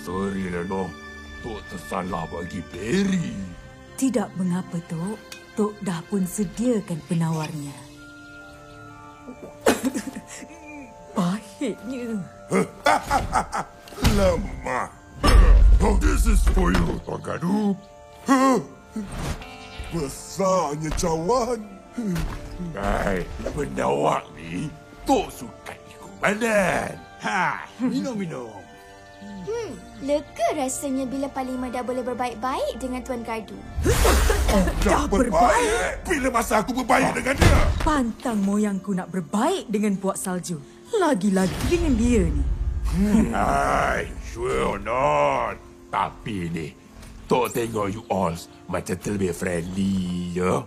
Sorry lah, Dong. Tok tersalah bagi Perry. Tidak mengapa, Tok. Tok dah pun sediakan penawarnya. Pahitnya. Lemah. This is for you, Tuan Gaduh. Besarnya cawan. Hai, penawak ni, Tok suka ikut badan. Minum. Lega rasanya bila Parlimen dah boleh berbaik-baik dengan Tuan Gaduh. Dah berbaik. Bila masa aku berbaik dengan dia? Pantang moyangku nak berbaik dengan Puak Salju. Lagi-lagi dengan dia ni. Hai, sure not. Tapi ni, Tok tengok you all macam terlebih friendly, ya.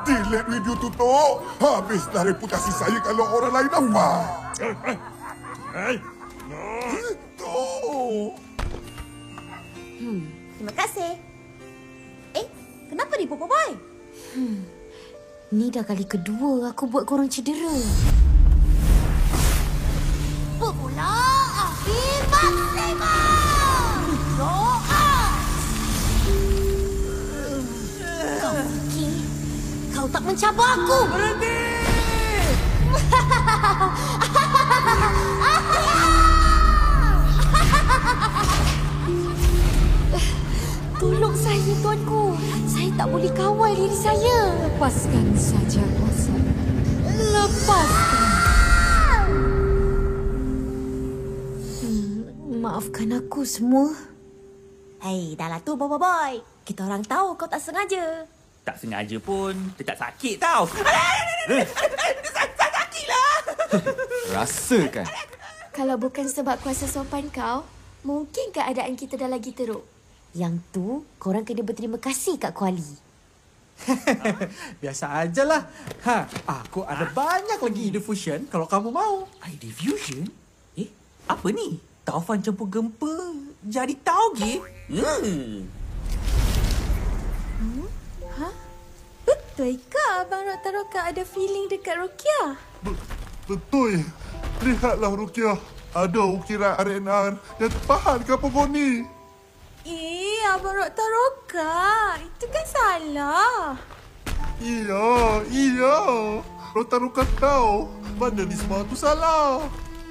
Delete video tu, Tok. Habislah reputasi saya kalau orang lain nampak. Tok. Terima kasih. Kenapa ni, Papa Boy? Ni dah kali kedua aku buat korang cedera. Bola akhir maksimum. Doa. Kau fikir kau tak mencabar aku? Berhenti! Tolong saya, tuanku. Saya tak boleh kawal diri saya. Lepaskan saja kuasa. Lepaskan. Maafkan aku semua. Hei, dah lah tu, Papa Boy. Kita orang tahu kau tak sengaja. Tak sengaja pun, tetap sakit tau. Rasakan. Kalau bukan sebab kuasa sopan kau, mungkin keadaan kita dah lagi teruk. Yang tu, korang kena berterima kasih kat Kuali. Biasa ajalah. Aku ada banyak lagi ide fusion kalau kamu mau. ID fusion? Apa ni? Taufan campur gempa jadi tauge? Betul ke Abang Dr. Roka ada feeling dekat Rukia? Betul. Lihatlah, Rukia. Ada ukiran RNR yang terpahan ke pokok ni. Abang Dr. Roka. Itu kan salah. Iya. Rotaruka tahu mana ni semua tu salah.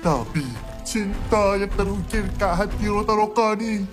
Tapi cinta yang terukir kat hati Rotaruka ni